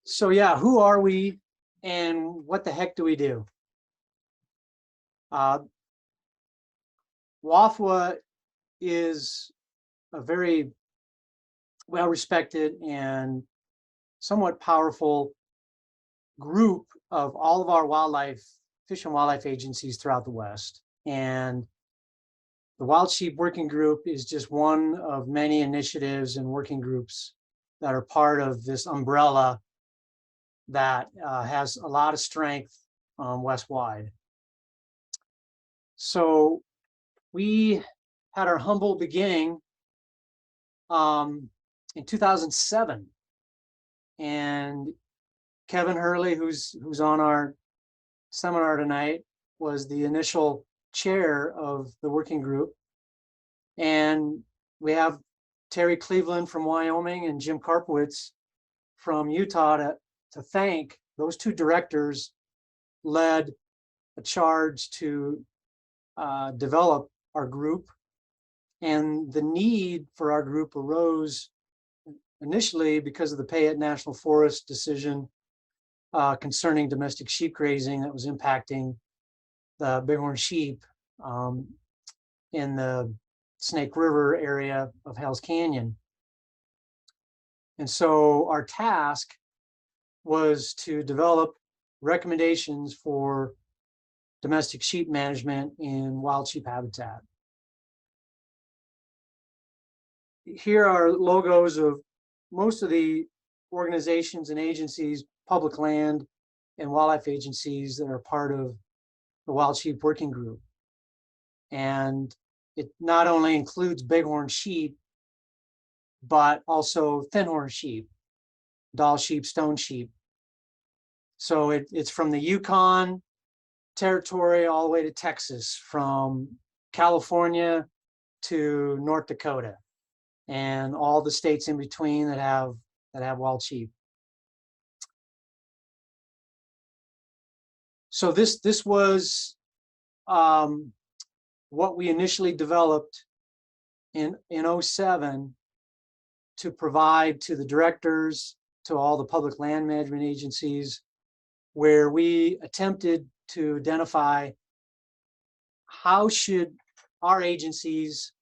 So yeah, who are we and what the heck do we do? WAFWA is a very well-respected and somewhat powerful group of all of our fish and wildlife agencies throughout the West. And the Wild Sheep Working Group is just one of many initiatives and working groups that are part of this umbrella that has a lot of strength West-wide. So we had our humble beginning in 2007, and Kevin Hurley, who's on our seminar tonight, was the initial chair of the working group. And we have Terry Cleveland from Wyoming and Jim Karpowitz from Utah to thank. Those two directors led a charge to develop our group. And the need for our group arose initially because of the Payette National Forest decision concerning domestic sheep grazing that was impacting the Bighorn sheep in the Snake River area of Hell's Canyon. And so our task was to develop recommendations for domestic sheep management in wild sheep habitat. Here are logos of most of the organizations and agencies, public land and wildlife agencies that are part of the Wild Sheep Working Group. And it not only includes bighorn sheep, but also thinhorn sheep, Dall sheep, stone sheep. So it's from the Yukon territory all the way to Texas, from California to North Dakota, and all the states in between that have wild sheep. So this was what we initially developed in 2007 to provide to the directors, to all the public land management agencies, where we attempted to identify how should our agencies,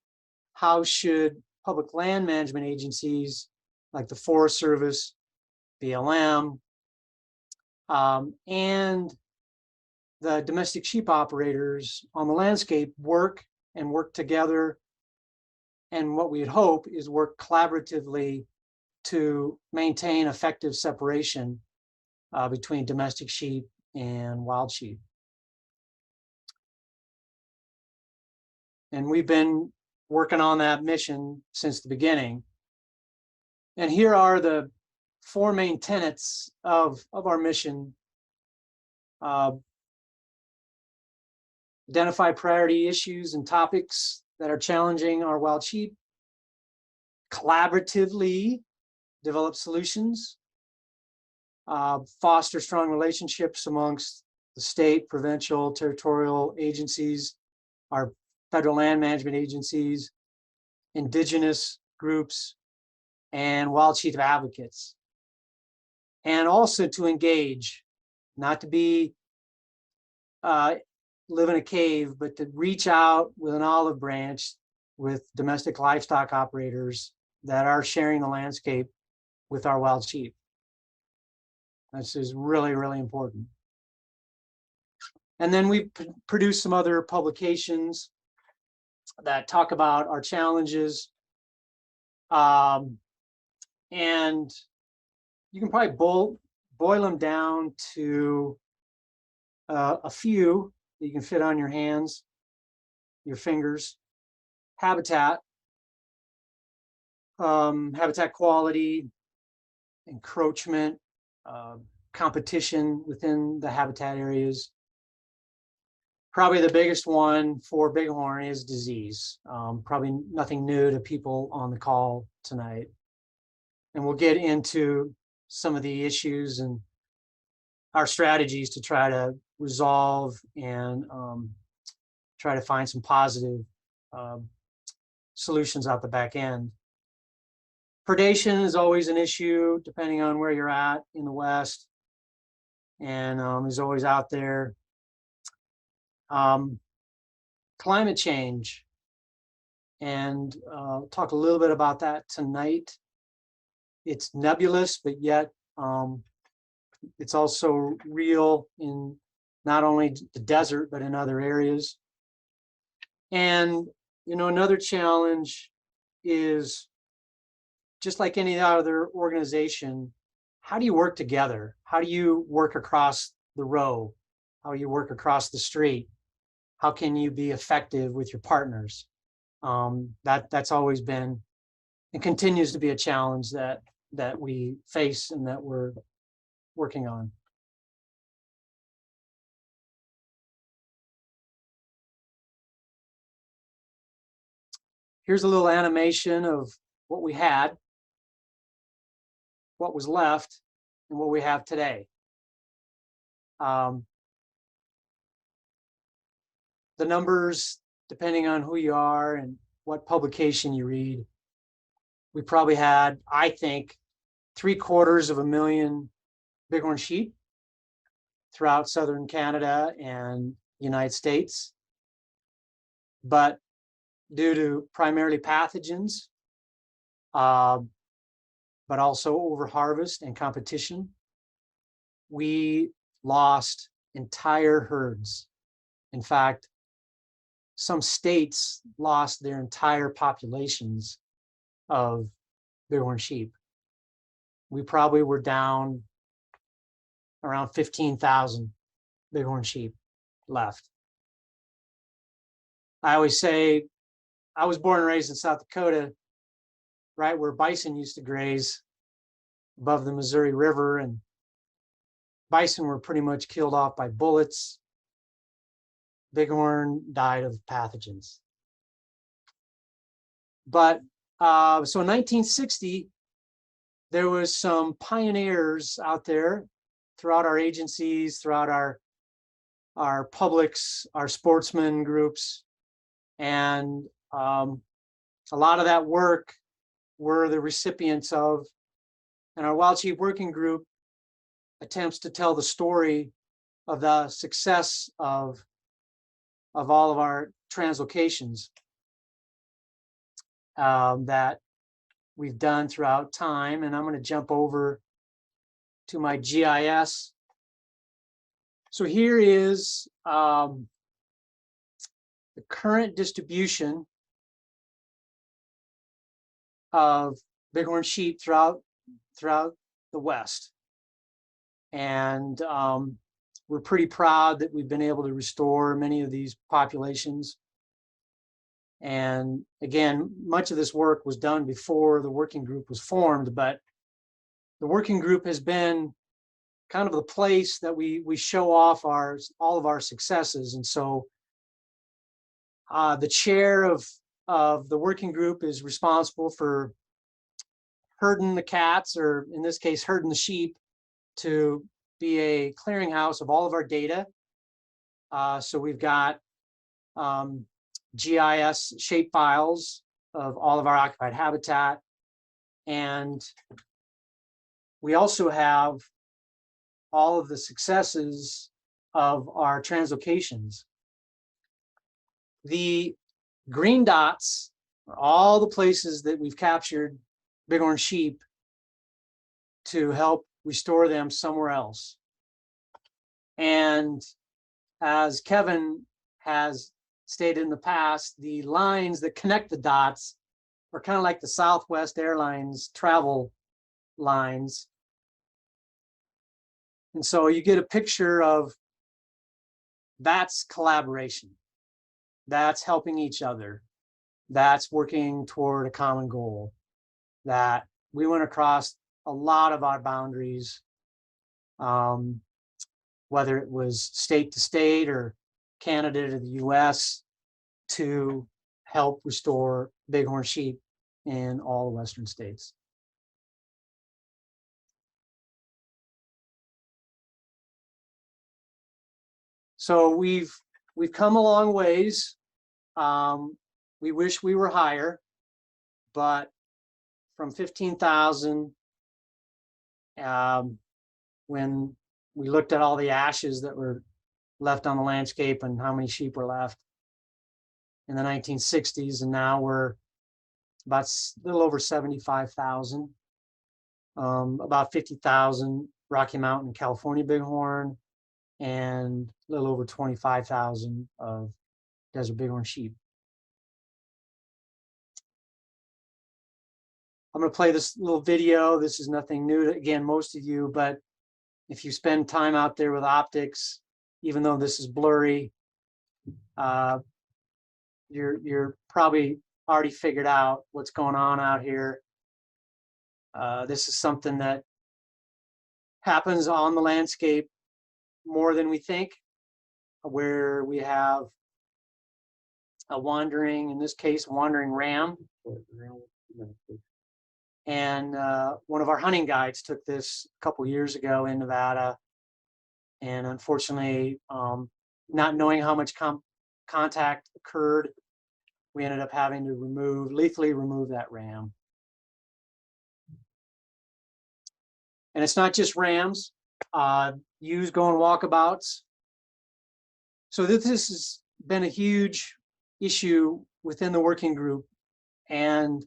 how should public land management agencies like the Forest Service, BLM, and the domestic sheep operators on the landscape work together, and what we'd hope is work collaboratively to maintain effective separation between domestic sheep and wild sheep. And we've been working on that mission since the beginning. And here are the four main tenets of our mission. Identify priority issues and topics that are challenging our wild sheep. Collaboratively develop solutions. Foster strong relationships amongst the state, provincial, territorial agencies, our federal land management agencies, indigenous groups, and wild sheep advocates. And also to engage, not to be live in a cave, but to reach out with an olive branch with domestic livestock operators that are sharing the landscape with our wild sheep. This is really, really important. And then we produced some other publications that talk about our challenges. And you can probably boil them down to a few that you can fit on your hands, your fingers. Habitat, habitat quality, encroachment, competition within the habitat areas. Probably the biggest one for bighorn is disease. Probably nothing new to people on the call tonight. And we'll get into some of the issues and our strategies to try to resolve and try to find some positive solutions out the back end. Predation is always an issue depending on where you're at in the West, and is always out there. Climate change, and talk a little bit about that tonight. It's nebulous, but yet it's also real in not only the desert, but in other areas. And, you know, another challenge is, just like any other organization, how do you work together? How do you work across the row? How do you work across the street? How can you be effective with your partners? That's always been and continues to be a challenge that we face and that we're working on. Here's a little animation of what we had, what was left, and what we have today. The numbers, depending on who you are and what publication you read, we probably had, I think, 750,000 bighorn sheep throughout southern Canada and United States. But due to primarily pathogens, but also overharvest and competition, we lost entire herds. In fact, some states lost their entire populations of bighorn sheep. We probably were down around 15,000 bighorn sheep left. I always say, I was born and raised in South Dakota, right where bison used to graze above the Missouri River, and bison were pretty much killed off by bullets. Bighorn died of pathogens. But so in 1960, there was some pioneers out there throughout our agencies, throughout our publics, our sportsman groups, and a lot of that work were the recipients of, and our Wild Sheep Working Group attempts to tell the story of the success of all of our translocations that we've done throughout time. And I'm going to jump over to my GIS. So here is the current distribution of bighorn sheep throughout the West. And we're pretty proud that we've been able to restore many of these populations. And again, much of this work was done before the working group was formed, but the working group has been kind of the place that we show off all of our successes. And so the chair of the working group is responsible for herding the cats, or in this case, herding the sheep, to be a clearinghouse of all of our data. So we've got GIS shape files of all of our occupied habitat. And we also have all of the successes of our translocations. The green dots are all the places that we've captured bighorn sheep to help restore them somewhere else. And as Kevin has stated in the past, the lines that connect the dots are kind of like the Southwest Airlines travel lines. And so you get a picture of, that's collaboration. That's helping each other. That's working toward a common goal. That we went across a lot of our boundaries, whether it was state to state or Canada to the US, to help restore bighorn sheep in all the Western states. So we've come a long ways. We wish we were higher, but from 15,000 when we looked at all the ashes that were left on the landscape and how many sheep were left in the 1960s, and now we're about a little over 75,000, about 50,000 Rocky Mountain California Bighorn, and a little over 25,000 of desert Bighorn sheep. I'm going to play this little video. This is nothing new to, again, most of you, but if you spend time out there with optics, even though this is blurry, you're probably already figured out what's going on out here. This is something that happens on the landscape more than we think, where we have a wandering, in this case, wandering ram. And one of our hunting guides took this a couple years ago in Nevada. And unfortunately, not knowing how much contact occurred, we ended up having to lethally remove that ram. And it's not just rams, ewes going walkabouts. So this has been a huge issue within the working group. And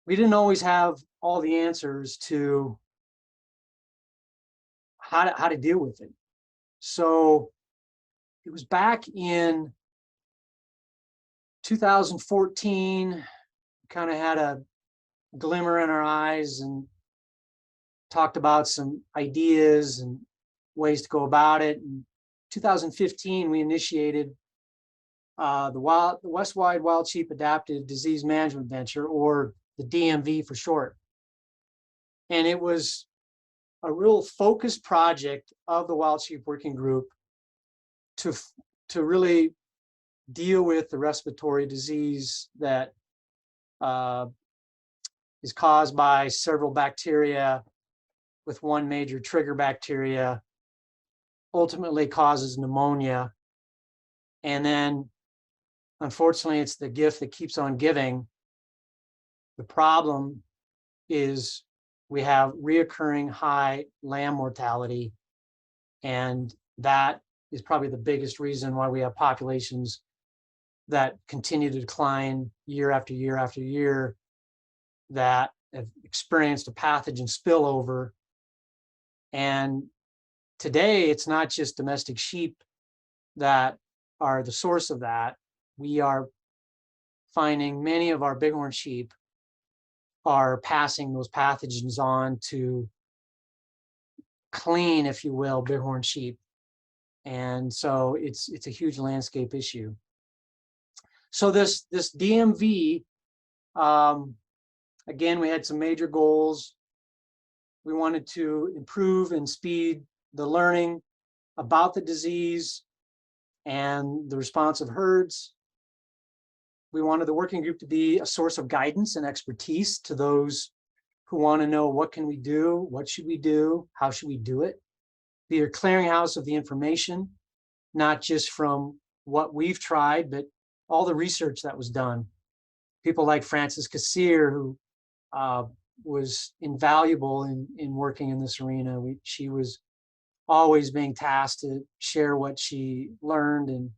we didn't always have all the answers to how to deal with it. So it was back in 2014, kind of had a glimmer in our eyes and talked about some ideas and ways to go about it. In 2015, we initiated the West-wide Wild Sheep Adaptive Disease Management Venture, or the DMV for short. And it was a real focused project of the Wild Sheep Working Group to really deal with the respiratory disease that is caused by several bacteria, with one major trigger bacteria, ultimately causes pneumonia. And then, unfortunately, it's the gift that keeps on giving. The problem is we have reoccurring high lamb mortality, and that is probably the biggest reason why we have populations that continue to decline year after year after year, that have experienced a pathogen spillover. And today, it's not just domestic sheep that are the source of that. We are finding many of our bighorn sheep are passing those pathogens on to clean, if you will, bighorn sheep. And so it's a huge landscape issue. So this DMV, again, we had some major goals. We wanted to improve and speed the learning about the disease and the response of herds. We wanted the working group to be a source of guidance and expertise to those who want to know, what can we do? What should we do? How should we do it? Be a clearinghouse of the information, not just from what we've tried, but all the research that was done. People like Frances Cassier, who was invaluable in working in this arena. She was always being tasked to share what she learned and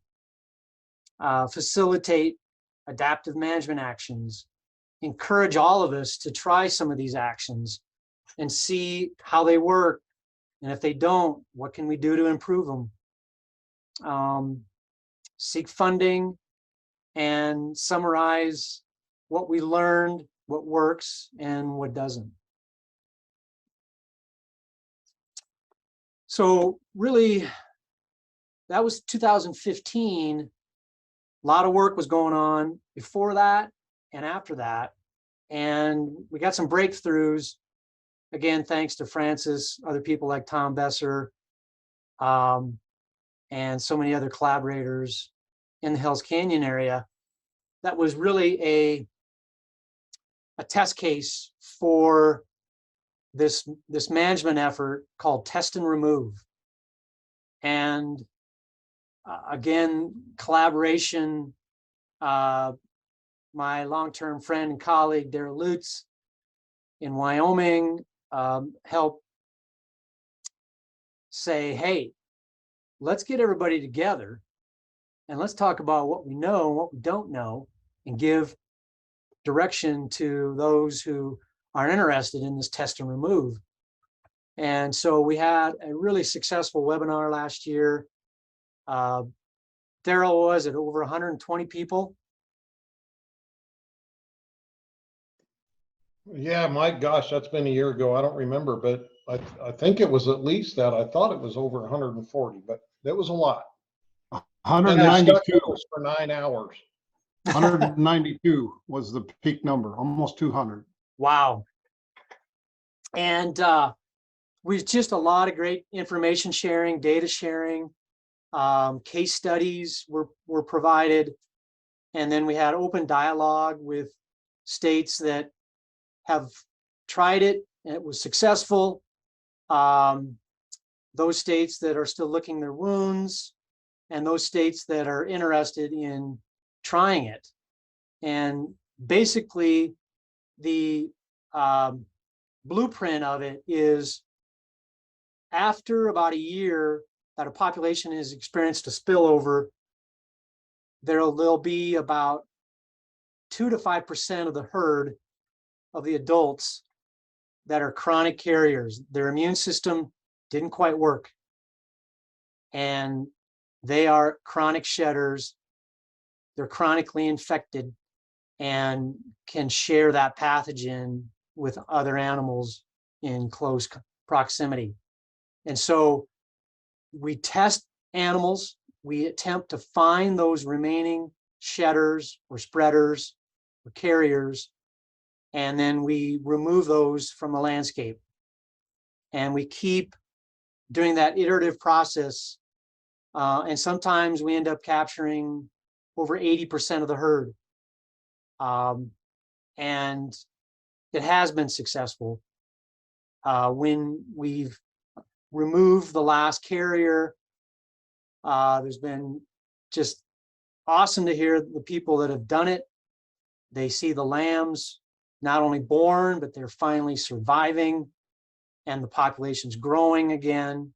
facilitate adaptive management actions, encourage all of us to try some of these actions and see how they work. And if they don't, what can we do to improve them? Seek funding and summarize what we learned, what works and what doesn't. So really, that was 2015. A lot of work was going on before that and after that. And we got some breakthroughs, again, thanks to Francis, other people like Tom Besser, and so many other collaborators in the Hells Canyon area. That was really a test case for this management effort called Test and Remove. And again, collaboration my long-term friend and colleague, Darrell Lutz in Wyoming, helped say, hey, let's get everybody together and let's talk about what we know and what we don't know and give direction to those who are interested in this test and remove. And so we had a really successful webinar last year. Darrell, was it over 120 people? Yeah, my gosh, that's been a year ago. I don't remember, but I think it was at least that. I thought it was over 140, but it was a lot. And I stuck 192. with us for 9 hours. 192 was the peak number, almost 200. Wow. And we just a lot of great information sharing, data sharing, case studies were provided. And then we had open dialogue with states that have tried it and it was successful. Those states that are still licking their wounds, and those states that are interested in trying it. And basically the blueprint of it is, after about a year that a population has experienced a spillover, there'll be about 2 to 5% of the herd of the adults that are chronic carriers. Their immune system didn't quite work, and they are chronic shedders. They're chronically infected and can share that pathogen with other animals in close proximity. And so we test animals, we attempt to find those remaining shedders or spreaders or carriers, and then we remove those from the landscape. And we keep doing that iterative process. And sometimes we end up capturing over 80% of the herd. And it has been successful. When we've removed the last carrier, there's been just awesome to hear the people that have done it. They see the lambs not only born, but they're finally surviving, and the population's growing again.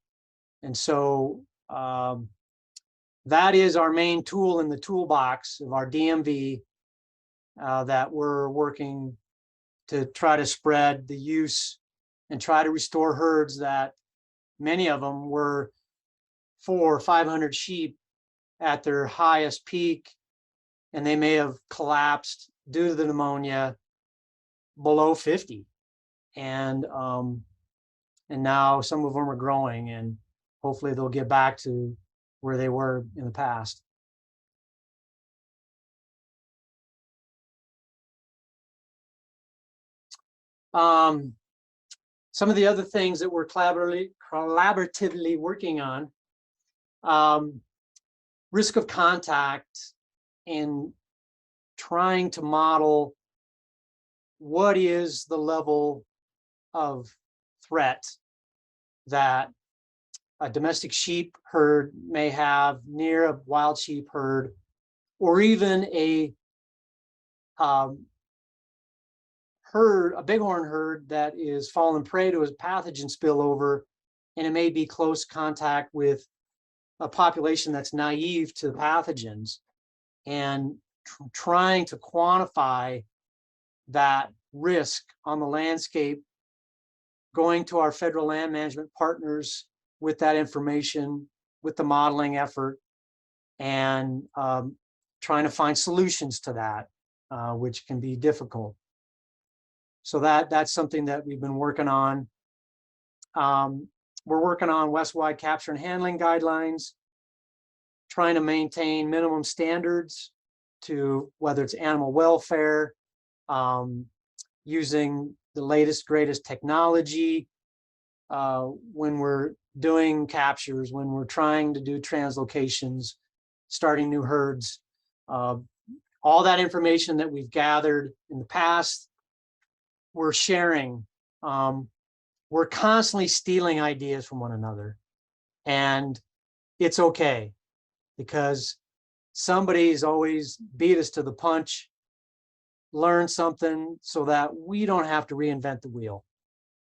And so that is our main tool in the toolbox of our DMV that we're working to try to spread the use and try to restore herds that many of them were 400 or 500 sheep at their highest peak, and they may have collapsed due to the pneumonia below 50. And now some of them are growing, and hopefully they'll get back to where they were in the past. Some of the other things that we're collaboratively working on, risk of contact, and trying to model what is the level of threat that a domestic sheep herd may have near a wild sheep herd, or even a bighorn herd that is fallen prey to a pathogen spillover, and it may be close contact with a population that's naive to the pathogens, and trying to quantify that risk on the landscape, going to our federal land management partners with that information, with the modeling effort, and trying to find solutions to that, which can be difficult. So that's something that we've been working on. We're working on West-wide capture and handling guidelines, trying to maintain minimum standards to whether it's animal welfare, using the latest, greatest technology when we're doing captures, when we're trying to do translocations, starting new herds. All that information that we've gathered in the past, we're sharing. We're constantly stealing ideas from one another, and it's okay, because somebody's always beat us to the punch learn something so that we don't have to reinvent the wheel,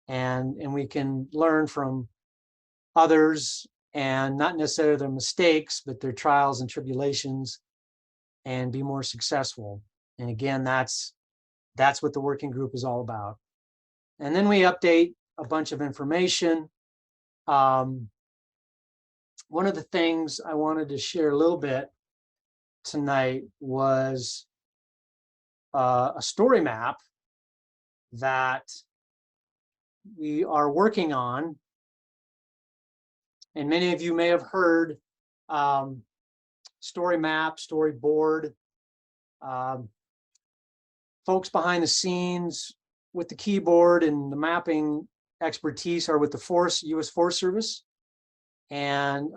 and we can learn from others, and not necessarily their mistakes, but their trials and tribulations, and be more successful. And again, that's what the working group is all about. And then we update a bunch of information. One of the things I wanted to share a little bit tonight was a story map that we are working on. And many of you may have heard story map, storyboard. Folks behind the scenes with the keyboard and the mapping expertise are with the U.S. Forest Service. And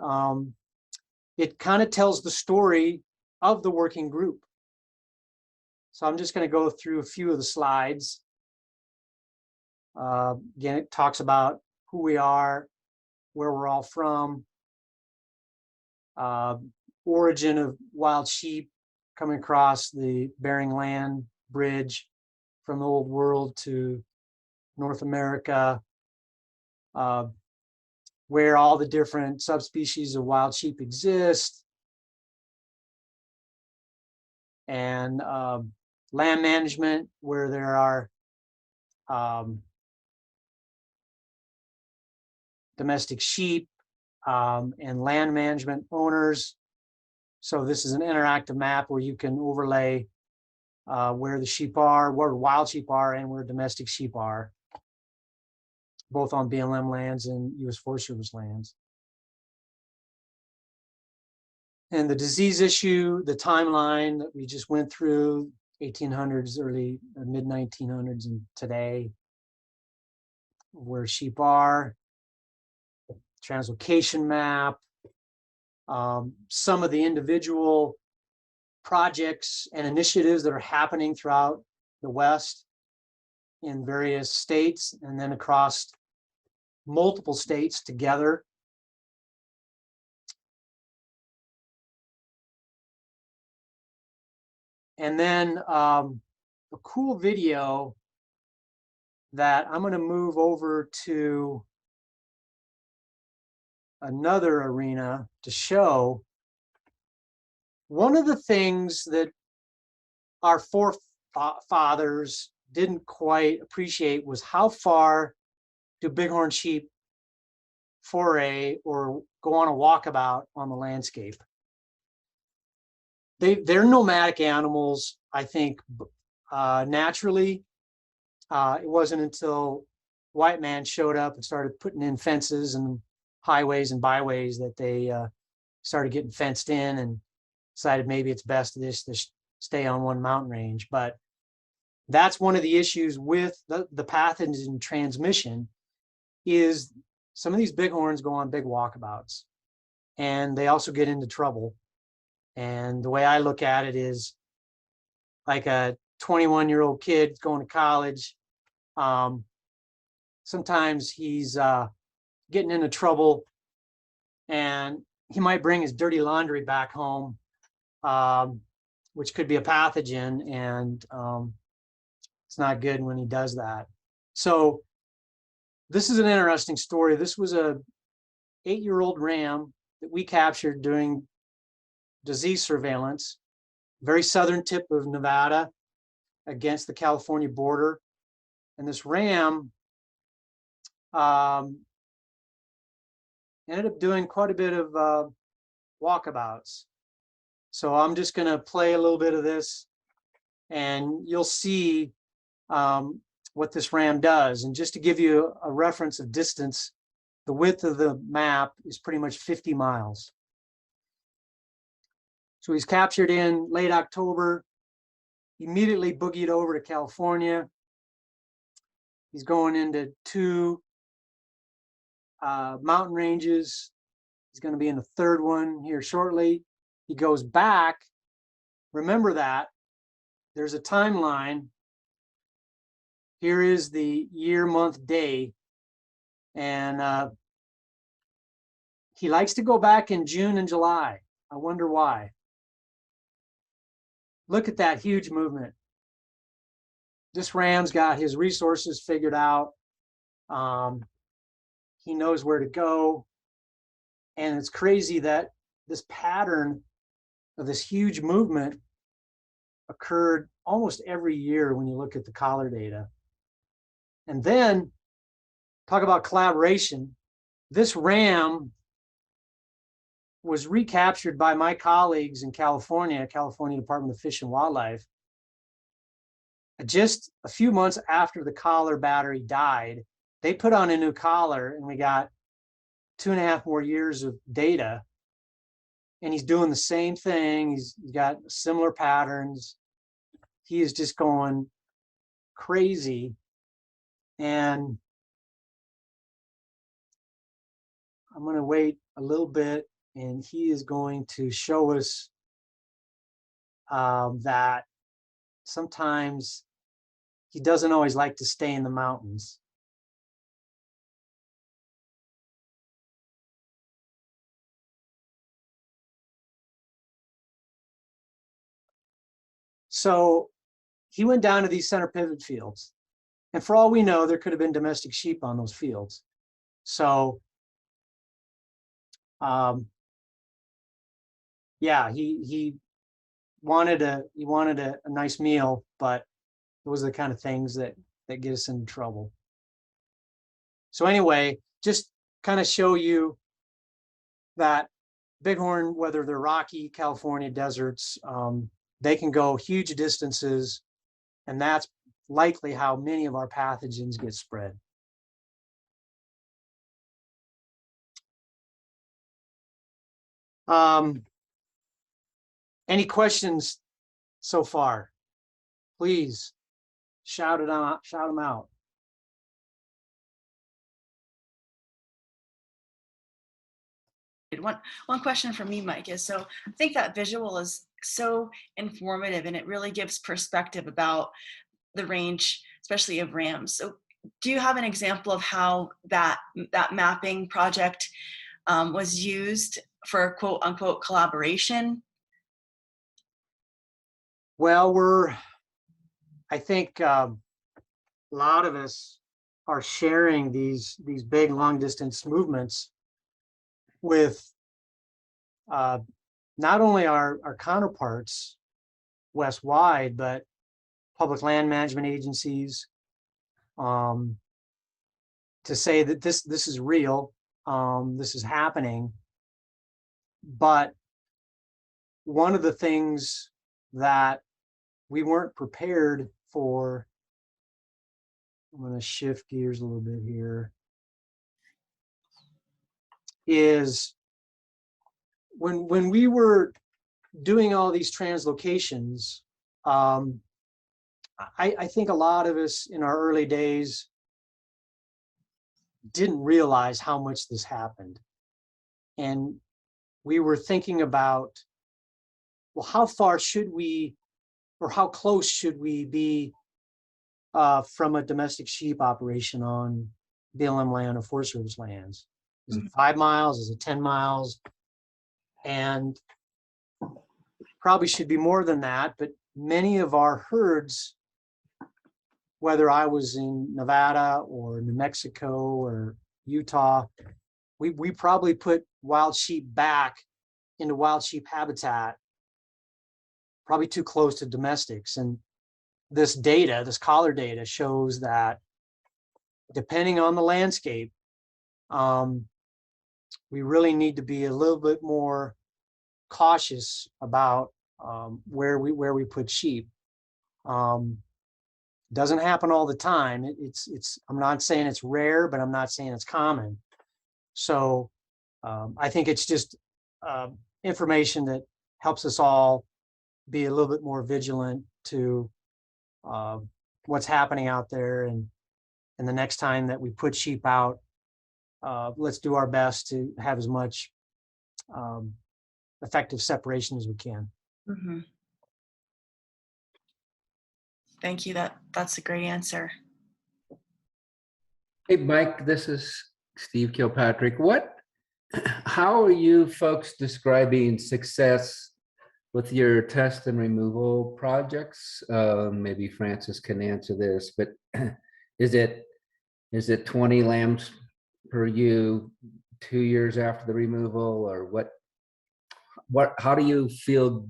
it kind of tells the story of the working group. So I'm just going to go through a few of the slides. Again, it talks about who we are, where we're all from, origin of wild sheep coming across the Bering Land Bridge from the Old World to North America, where all the different subspecies of wild sheep exist, and land management, where there are domestic sheep and land management owners. So this is an interactive map where you can overlay where the sheep are, where wild sheep are, and where domestic sheep are, both on BLM lands and U.S. Forest Service lands. And the disease issue, the timeline that we just went through, 1800s, early, mid-1900s, and today, where sheep are, translocation map, some of the individual projects and initiatives that are happening throughout the West in various states, and then across multiple states together. And then a cool video that I'm going to move over to another arena to show. One of the things that our forefathers didn't quite appreciate was how far do bighorn sheep foray or go on a walkabout on the landscape. They're nomadic animals, I think, naturally. It wasn't until white man showed up and started putting in fences and highways and byways that they started getting fenced in, and decided maybe it's best to stay on one mountain range. But that's one of the issues with the pathogen transmission, is some of these bighorns go on big walkabouts, and they also get into trouble. And the way I look at it is like a 21-year-old kid going to college. Sometimes he's getting into trouble, and he might bring his dirty laundry back home, which could be a pathogen, and it's not good when he does that. So this is an interesting story. This was a 8-year-old ram that we captured during disease surveillance, very southern tip of Nevada against the California border. And this ram ended up doing quite a bit of walkabouts. So I'm just going to play a little bit of this, and you'll see what this ram does. And just to give you a reference of distance, the width of the map is pretty much 50 miles. So he's captured in late October, immediately boogied over to California. He's going into 2 mountain ranges. He's going to be in the 3rd one here shortly. He goes back. Remember that there's a timeline. Here is the year, month, day. And he likes to go back in June and July. I wonder why. Look at that huge movement. this ram's got his resources figured out. He knows where to go. And it's crazy that this pattern of this huge movement occurred almost every year when you look at the collar data. And then talk about collaboration. This ram was recaptured by my colleagues in California Department of Fish and Wildlife, just a few months after the collar battery died. They put on a new collar and we got 2.5 more years of data. And he's doing the same thing. He's got similar patterns. He is just going crazy. And I'm going to wait a little bit, and he is going to show us that sometimes he doesn't always like to stay in the mountains. So he went down to these center pivot fields. And for all we know, there could have been domestic sheep on those fields. So, yeah, he wanted a nice meal, but those are the kind of things that get us into trouble. So anyway, just kind of show you that bighorn, whether they're rocky California deserts, they can go huge distances, and that's likely how many of our pathogens get spread. Any questions so far? Please shout them out. One question from me, Mike, is so I think that visual is so informative, and it really gives perspective about the range, especially of rams. So do you have an example of how that mapping project was used for quote unquote collaboration? Well, I think a lot of us are sharing these big long distance movements with not only our counterparts west-wide, but public land management agencies, to say that this is real, this is happening. But one of the things that we weren't prepared for, I'm going to shift gears a little bit here, is when we were doing all these translocations, I think a lot of us in our early days didn't realize how much this happened. And we were thinking about, well, how far should we, or how close should we be from a domestic sheep operation on BLM land or Forest Service lands? Is it 5 miles? Is it 10 miles? And probably should be more than that, but many of our herds, whether I was in Nevada or New Mexico or Utah, we probably put wild sheep back into wild sheep habitat, probably too close to domestics. And this data, this collar data, shows that depending on the landscape, we really need to be a little bit more cautious about where we put sheep. Doesn't happen all the time. It's I'm not saying it's rare, but I'm not saying it's common. So I think it's just information that helps us all be a little bit more vigilant to what's happening out there, and the next time that we put sheep out, let's do our best to have as much effective separation as we can. Mm-hmm. Thank you. That's a great answer. Hey, Mike, this is Steve Kilpatrick. How are you folks describing success with your test and removal projects, maybe Francis can answer this, but is it 20 lambs per ewe 2 years after the removal, or how do you feel?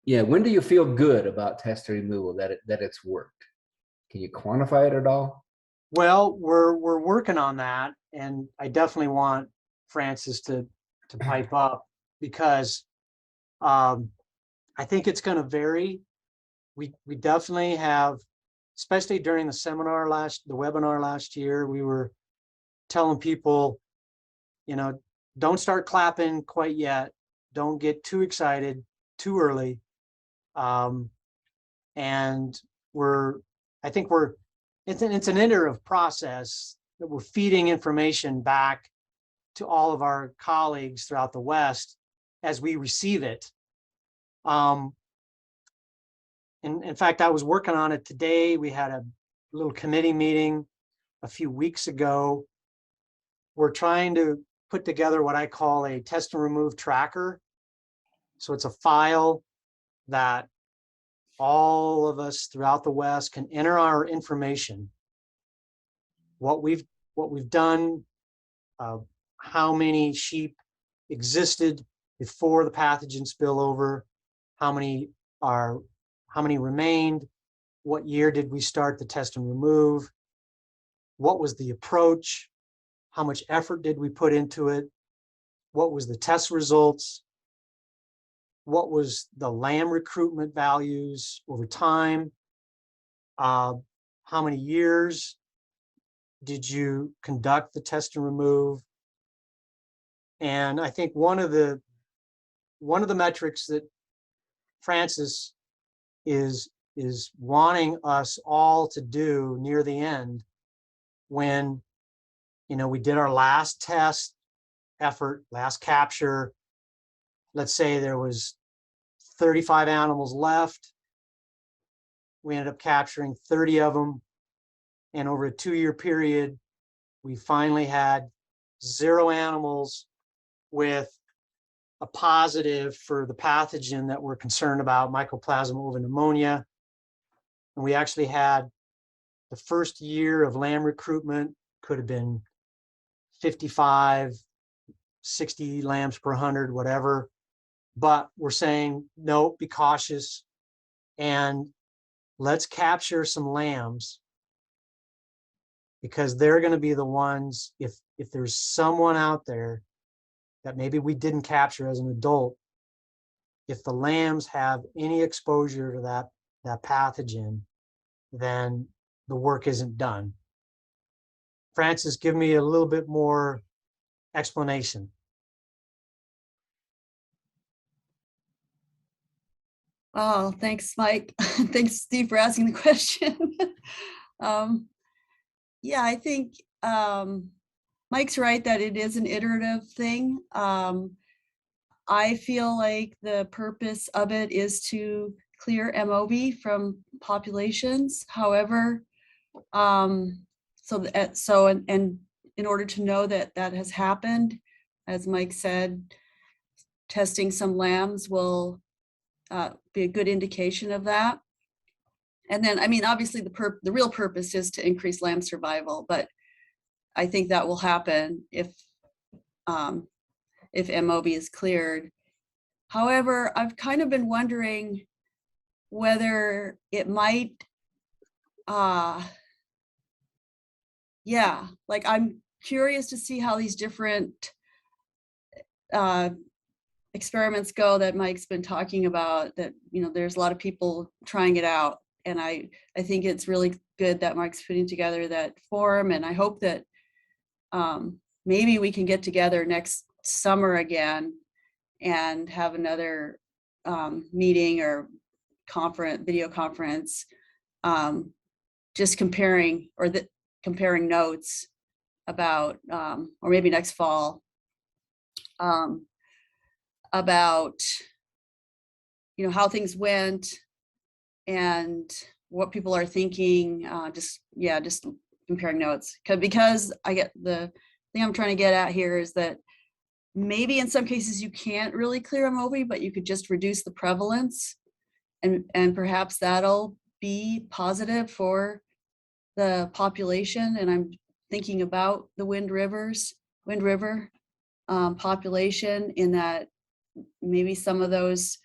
Yeah, when do you feel good about test and removal that it's worked? Can you quantify it at all? Well, we're working on that, and I definitely want Francis to pipe up, because I think it's going to vary. We definitely have, especially during the webinar last year, we were telling people, don't start clapping quite yet. Don't get too excited too early. And it's an iterative process that we're feeding information back to all of our colleagues throughout the West as we receive it. In fact, I was working on it today. We had a little committee meeting a few weeks ago. We're trying to put together what I call a test and remove tracker. So it's a file that all of us throughout the West can enter our information, what we've done, how many sheep existed before the pathogen spillover, how many remained, what year did we start the test and remove, what was the approach, how much effort did we put into it, what was the test results, what was the lamb recruitment values over time, how many years did you conduct the test and remove. And I think one of the metrics that Francis is wanting us all to do near the end, when we did our last test effort, last capture, let's say there was 35 animals left, we ended up capturing 30 of them, and over a 2-year period we finally had 0 animals with a positive for the pathogen that we're concerned about, Mycoplasma pneumonia. And we actually had the first year of lamb recruitment could have been 55, 60 lambs per 100, whatever. But we're saying, no, be cautious, and let's capture some lambs, because they're going to be the ones, if there's someone out there that maybe we didn't capture as an adult, if the lambs have any exposure to that pathogen, then the work isn't done. Francis, give me a little bit more explanation. Oh, thanks, Mike. Thanks, Steve, for asking the question. Yeah, I think Mike's right that it is an iterative thing. I feel like the purpose of it is to clear MOB from populations. However, and in order to know that that has happened, as Mike said, testing some lambs will be a good indication of that. And then, I mean, obviously the real purpose is to increase lamb survival, but I think that will happen if MOB is cleared. However, I've kind of been wondering whether it might, like I'm curious to see how these different experiments go that Mike's been talking about, that, there's a lot of people trying it out. And I think it's really good that Mike's putting together that forum. And I hope that maybe we can get together next summer again and have another meeting or video conference, just comparing notes about, or maybe next fall, about how things went and what people are thinking. Just comparing notes, because I get the thing I'm trying to get at here is that maybe in some cases you can't really clear a MOBI, but you could just reduce the prevalence, and perhaps that'll be positive for the population. And I'm thinking about the Wind River population, in that maybe some of those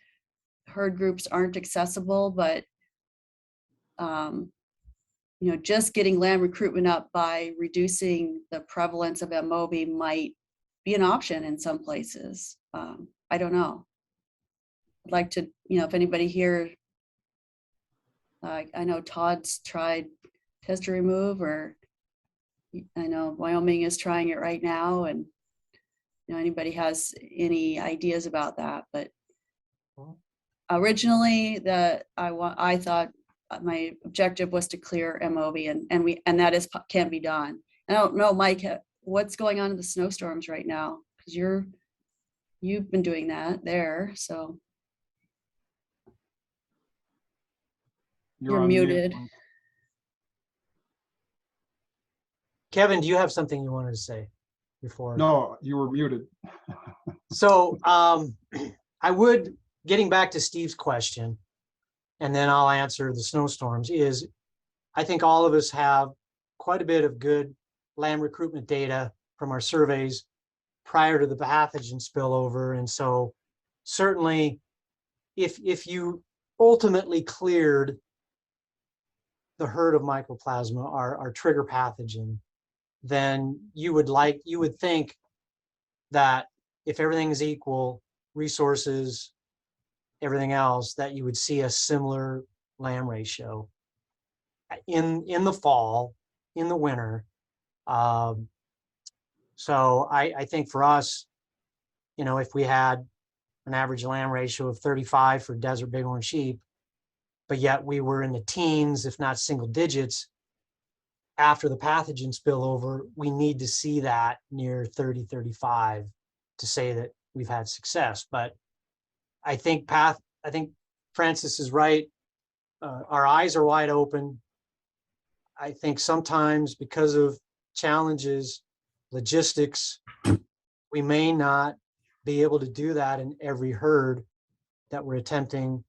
herd groups aren't accessible, but just getting lamb recruitment up by reducing the prevalence of MOBI might be an option in some places. I don't know. I'd like to, if anybody here, I know Todd's tried test to remove, or I know Wyoming is trying it right now, and anybody has any ideas about that. But originally, I thought my objective was to clear MOBI, and that can be done. I don't know, Mike, what's going on in the snowstorms right now, because you've been doing that there, so you're on mute. muted. Kevin, do you have something you wanted to say before? No, you were muted. So I would, getting back to Steve's question, and then I'll answer the snowstorms, is I think all of us have quite a bit of good lamb recruitment data from our surveys prior to the pathogen spillover. And so certainly if you ultimately cleared the herd of mycoplasma, our trigger pathogen, then you would think that if everything is equal, resources, everything else, that you would see a similar lamb ratio in the fall, in the winter. So I think for us, if we had an average lamb ratio of 35 for desert bighorn sheep, but yet we were in the teens, if not single digits, after the pathogen spillover, we need to see that near 30, 35 to say that we've had success. But I think Francis is right. Our eyes are wide open. I think sometimes because of challenges, logistics, we may not be able to do that in every herd that we're attempting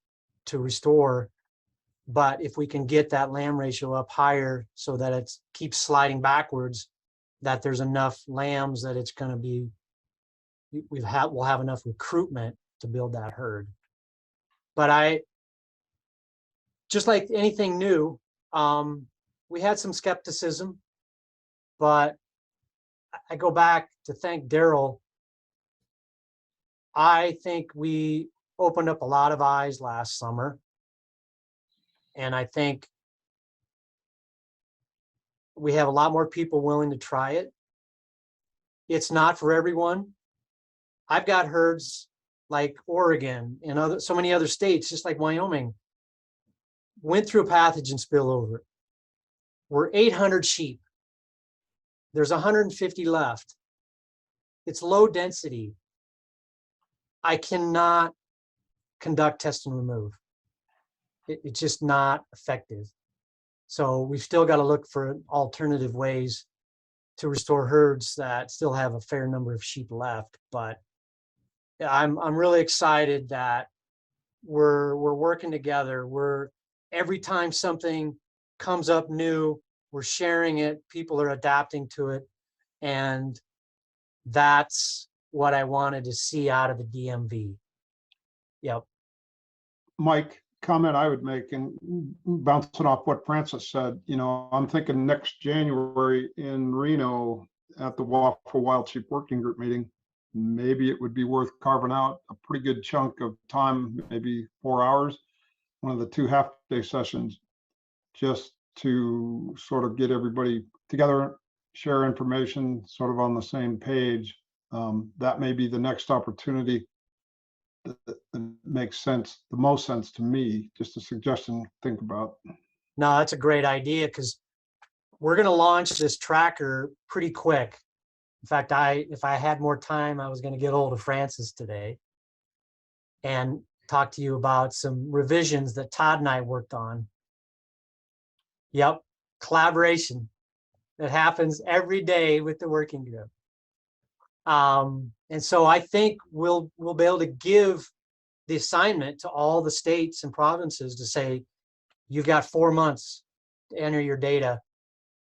to restore. But if we can get that lamb ratio up higher so that it keeps sliding backwards, that there's enough lambs that it's going to be, we'll have enough recruitment to build that herd. But just like anything new, we had some skepticism, but I go back to thank Daryl. I think we opened up a lot of eyes last summer. And I think we have a lot more people willing to try it. It's not for everyone. I've got herds like Oregon and so many other states, just like Wyoming, went through a pathogen spillover. We're 800 sheep. There's 150 left. It's low density. I cannot conduct test and remove. It's just not effective. So we've still got to look for alternative ways to restore herds that still have a fair number of sheep left. But I'm really excited that we're working together. Every time something comes up new, we're sharing it. People are adapting to it, and that's what I wanted to see out of the DMV. Yep. Mike, comment I would make, and bouncing off what Francis said, I'm thinking next January in Reno at the WAFWA Wild Sheep Working Group meeting, maybe it would be worth carving out a pretty good chunk of time, maybe 4 hours, one of the 2 half-day sessions, just to sort of get everybody together, share information, sort of on the same page. That may be the next opportunity that makes sense, the most sense to me. Just a suggestion to think about. No, that's a great idea, because we're going to launch this tracker pretty quick. In fact, if I had more time, I was going to get hold of Francis today and talk to you about some revisions that Todd and I worked on. Yep, collaboration that happens every day with the working group. And so I think we'll be able to give the assignment to all the states and provinces to say, you've got 4 months to enter your data,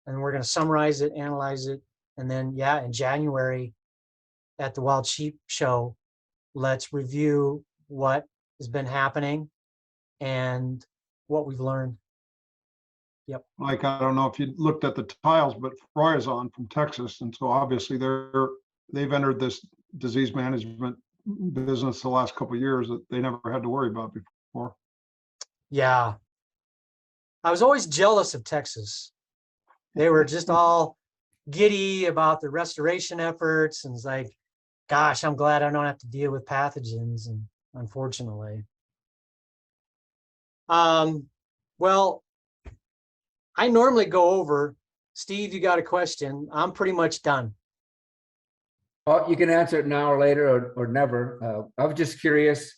and we're going to summarize it, analyze it, and then in January at the Wild Sheep Show, let's review what has been happening and what we've learned. Yep. Mike, I don't know if you looked at the tiles, but Froy is on from Texas, and so obviously they've entered this disease management business the last couple of years that they never had to worry about before. Yeah. I was always jealous of Texas. They were just all giddy about the restoration efforts, and it's like, gosh, I'm glad I don't have to deal with pathogens, and unfortunately. Well, I normally go over. Steve, you got a question? I'm pretty much done. Well, you can answer it now or later or never. I was just curious.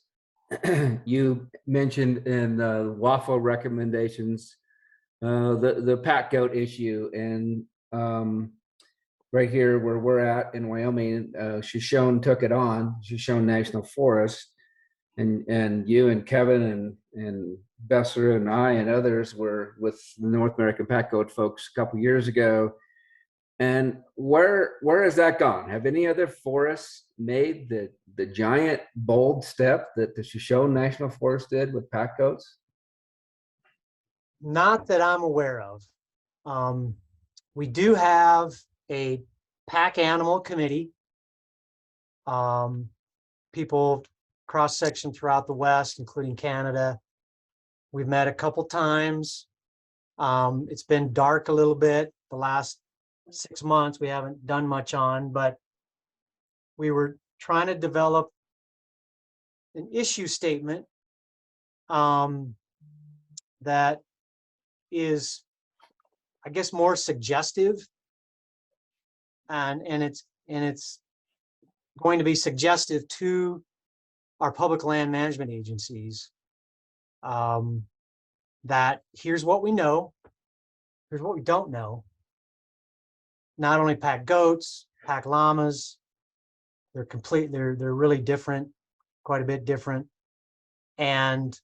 You mentioned in the WAFWA recommendations the pack goat issue, and right here where we're at in Wyoming, Shoshone took it on, Shoshone National Forest, and you and Kevin and Besser and I and others were with the North American pack goat folks a couple years ago. And where has that gone? Have any other forests made the giant bold step that the Shoshone National Forest did with pack goats? Not that I'm aware of. We do have a pack animal committee. People cross-section throughout the West, including Canada. We've met a couple times. It's been dark a little bit the last 6 months. We haven't done much on, but we were trying to develop an issue statement that is, I guess, more suggestive, and it's going to be suggestive to our public land management agencies, that here's what we know, here's what we don't know. Not only pack goats, pack llamas, they're really different, quite a bit different. And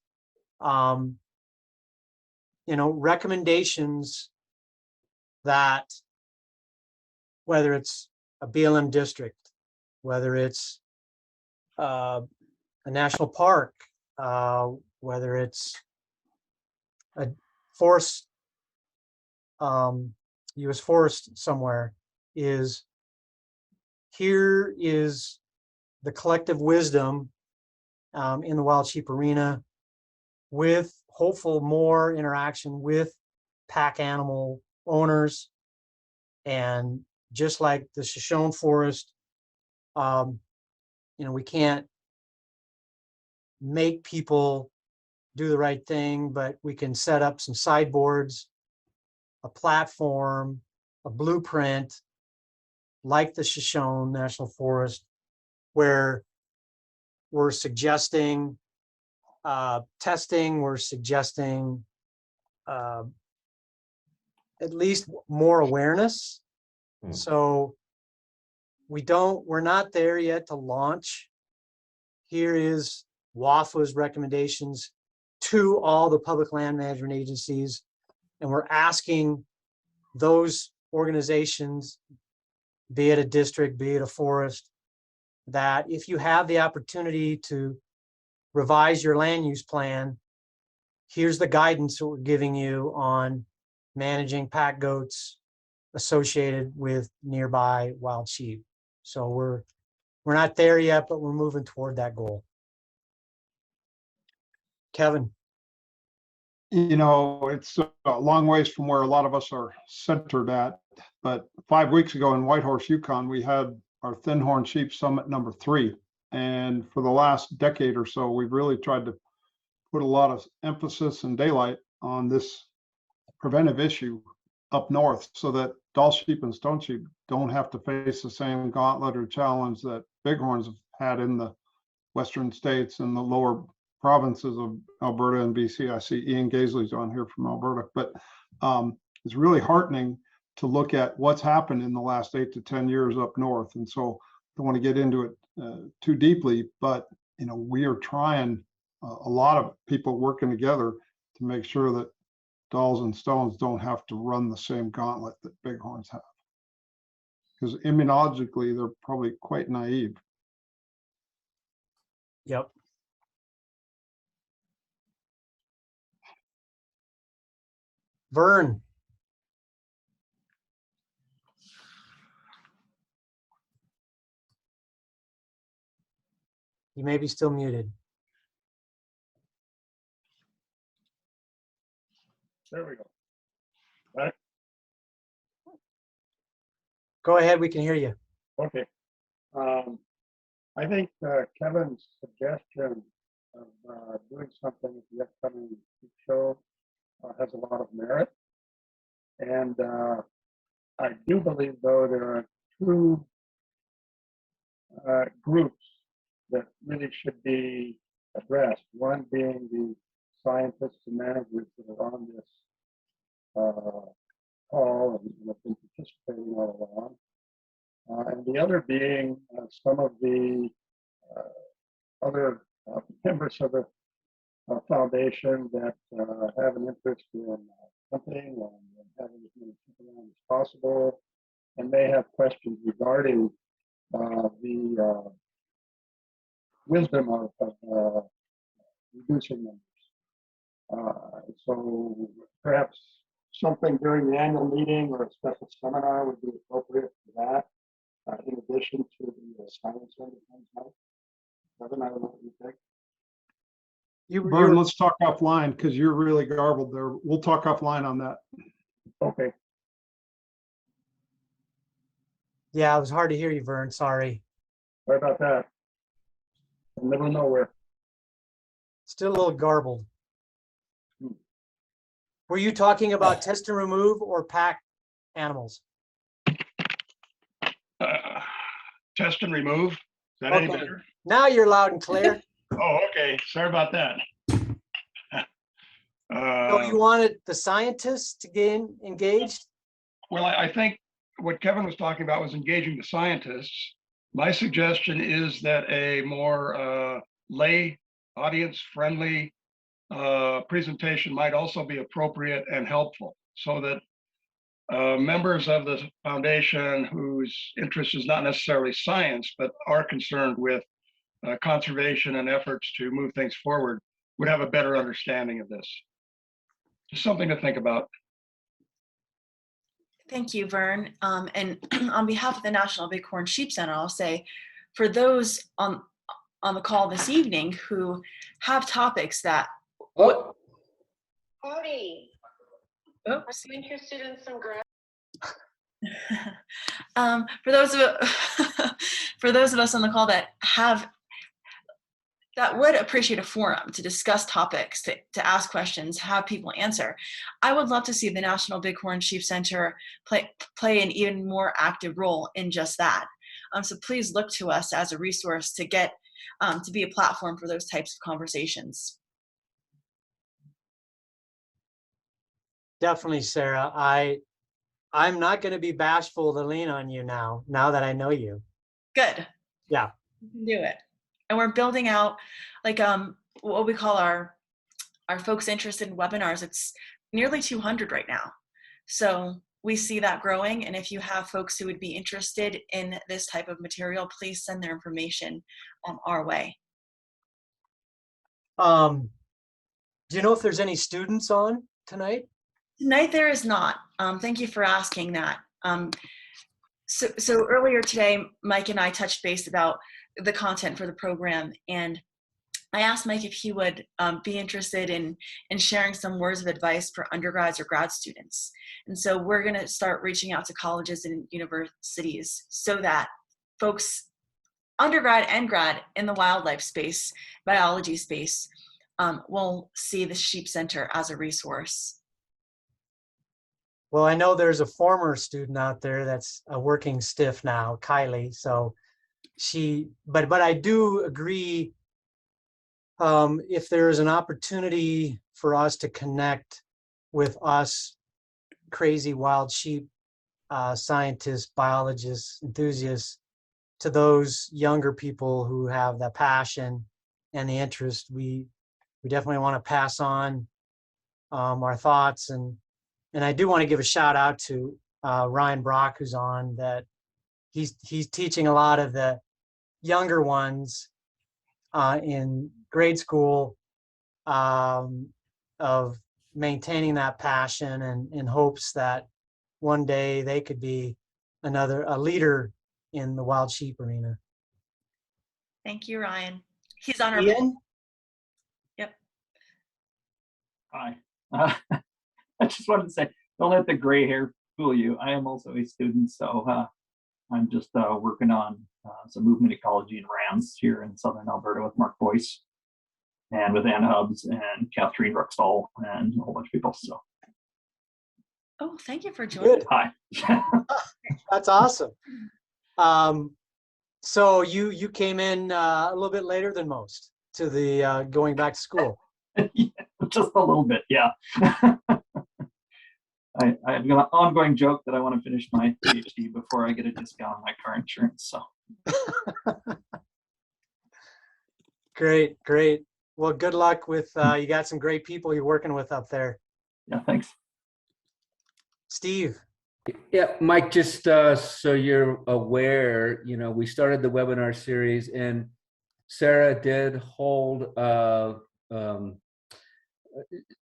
recommendations that, whether it's a BLM district, whether it's a national park, whether it's a forest, U.S. forest somewhere, is here is the collective wisdom in the wild sheep arena, with hopeful more interaction with pack animal owners. And just like the Shoshone Forest, we can't make people do the right thing, but we can set up some sideboards, a platform, a blueprint, like the Shoshone National Forest, where we're suggesting testing, we're suggesting at least more awareness. So we're not there yet to launch. Here is WAFWA's recommendations to all the public land management agencies. And we're asking those organizations, be it a district, be it a forest, that if you have the opportunity to revise your land use plan, here's the guidance that we're giving you on managing pack goats associated with nearby wild sheep. So we're not there yet, but we're moving toward that goal. Kevin. It's a long ways from where a lot of us are centered at, but 5 weeks ago in Whitehorse, Yukon, we had our Thin Horn Sheep Summit #3. And for the last decade or so, we've really tried to put a lot of emphasis and daylight on this preventive issue up north, so that Dall sheep and stone sheep don't have to face the same gauntlet or challenge that bighorns have had in the western states and the lower provinces of Alberta and BC. I see Ian Gaisley's on here from Alberta, but it's really heartening to look at what's happened in the last 8 to 10 years up north. And so don't want to get into it too deeply, but we are trying, a lot of people working together to make sure that dolls and stones don't have to run the same gauntlet that bighorns have. Because immunologically, they're probably quite naive. Yep. Vern. You may be still muted. There we go. Right. Go ahead, we can hear you. Okay. I think Kevin's suggestion of doing something at the upcoming show has a lot of merit. And I do believe, though, there are two groups that really should be addressed. One being the scientists and managers that are on this call and have been participating all along. And the other being some of the other members of the foundation that have an interest in hunting and having as many people on as possible, and may have questions regarding the wisdom of reducing numbers. So perhaps something during the annual meeting or a special seminar would be appropriate for that, in addition to the science center. Kevin, I don't know what you think. Vern, let's talk offline because you're really garbled there. We'll talk offline on that. Okay. Yeah, it was hard to hear you, Vern. Sorry. Sorry about that. In the middle of nowhere. Still a little garbled. Were you talking about test and remove or pack animals? Test and remove. Is that any better? Now you're loud and clear. Oh, okay. Sorry about that. So you wanted the scientists to get engaged? Well, I think what Kevin was talking about was engaging the scientists. My suggestion is that a more lay, audience-friendly presentation might also be appropriate and helpful, so that members of the foundation whose interest is not necessarily science, but are concerned with conservation and efforts to move things forward would have a better understanding of this. Just something to think about. Thank you, Vern. And on behalf of the National Bighorn Sheep Center, I'll say, for those on the call this evening who have topics that Oh, Howdy. oops. I'm interested in some grass. For those of us on the call that would appreciate a forum to discuss topics, to ask questions, have people answer, I would love to see the National Bighorn Sheep Center play an even more active role in just that. So please look to us as a resource to get to be a platform for those types of conversations. Definitely, Sarah. I'm not going to be bashful to lean on you now that I know you. Good. Yeah. You can do it. And we're building out like what we call our folks interested in webinars. It's nearly 200 right now. So we see that growing. And if you have folks who would be interested in this type of material, please send their information our way. Do you know if there's any students on tonight? Tonight there is not. Thank you for asking that. So earlier today, Mike and I touched base about the content for the program, and I asked Mike if he would be interested in sharing some words of advice for undergrads or grad students. And so we're going to start reaching out to colleges and universities so that folks, undergrad and grad in the wildlife space, biology space, will see the Sheep Center as a resource. Well, I know there's a former student out there that's a working stiff now, Kylie. So but I do agree, if there is an opportunity for us to connect with us crazy wild sheep scientists, biologists, enthusiasts, to those younger people who have the passion and the interest. We definitely want to pass on our thoughts, and I do want to give a shout out to Ryan Brock, who's on, that he's teaching a lot of the younger ones in grade school of maintaining that passion, and in hopes that one day they could be a leader in the wild sheep arena. Thank you, Ryan. He's on our. Ian? Yep. Hi. I just wanted to say, don't let the gray hair fool you. I am also a student, so I'm just working on some movement ecology and RAMs here in southern Alberta with Mark Boyce and with Ann Hubbs and Catherine Ruxall and a whole bunch of people. So, Oh, thank you for joining. Good. hi. That's awesome. So you came in a little bit later than most to the going back to school. Yeah, just a little bit, yeah. I have an ongoing joke that I want to finish my PhD before I get a discount on my car insurance. So Great. Well, good luck with, you got some great people you're working with up there. yeah, thanks. Steve. Yeah, Mike, just so you're aware, we started the webinar series, and Sarah did hold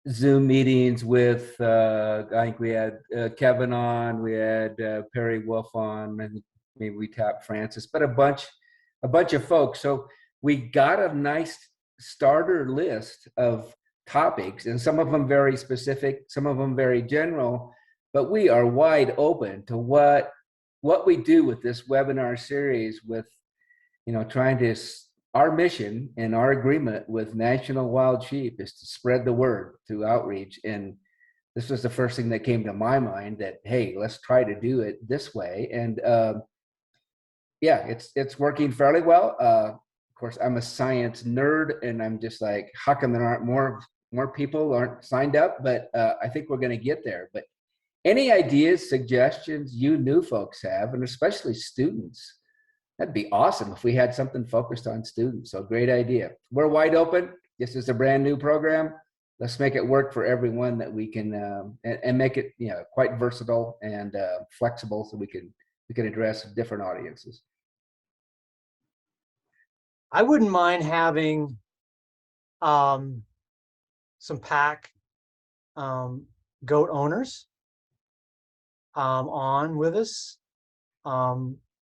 Zoom meetings with, I think we had Kevin on, we had Perry Wolf on, and maybe we tapped Francis, but a bunch of folks. So we got a nice starter list of topics, and some of them very specific, some of them very general, but we are wide open to what we do with this webinar series, with, trying to, our mission and our agreement with National Wild Sheep is to spread the word through outreach. And this was the first thing that came to my mind, that, hey, let's try to do it this way. And yeah, it's working fairly well. Of course, I'm a science nerd, and I'm just like, how come there aren't more people aren't signed up? But I think we're going to get there. But any ideas, suggestions you new folks have, and especially students, that'd be awesome if we had something focused on students. So great idea. We're wide open. This is a brand new program. Let's make it work for everyone, that we can and make it quite versatile and flexible, so we can address different audiences. I wouldn't mind having some pack goat owners on with us,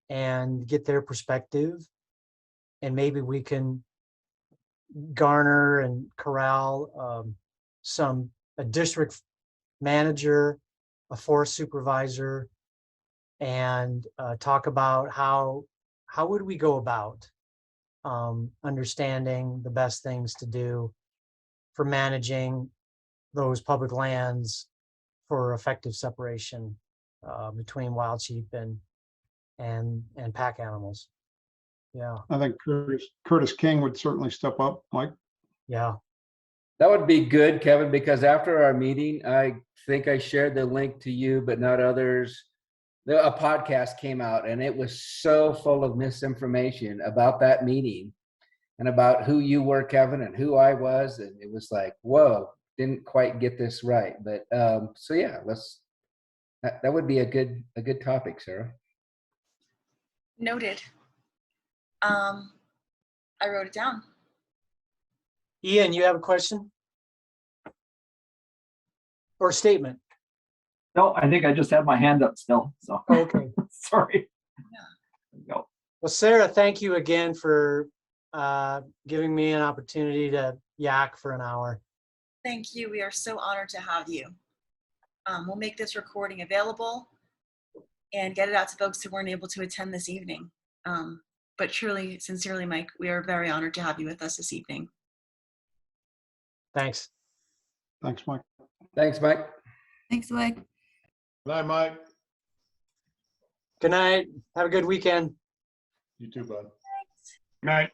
and get their perspective, and maybe we can garner and corral a district manager, a forest supervisor, and talk about how would we go about understanding the best things to do for managing those public lands for effective separation between wild sheep and pack animals. Yeah. I think Curtis King would certainly step up, Mike. Yeah. That would be good, Kevin, because after our meeting, I think I shared the link to you, but not others. A podcast came out, and it was so full of misinformation about that meeting and about who you were, Kevin, and who I was. And it was like, whoa, didn't quite get this right. But so yeah, that would be a good topic, Sarah. Noted. I wrote it down. Ian, you have a question or statement? No, I think I just had my hand up still. So Okay. sorry. There we go. Well, Sarah, thank you again for giving me an opportunity to yak for an hour. Thank you. We are so honored to have you. We'll make this recording available and get it out to folks who weren't able to attend this evening. But truly, sincerely, Mike, we are very honored to have you with us this evening. Thanks. Thanks, Mike. Thanks, Mike. Thanks, Mike. Good night, Mike. Good night. Have a good weekend. You too, bud. Night.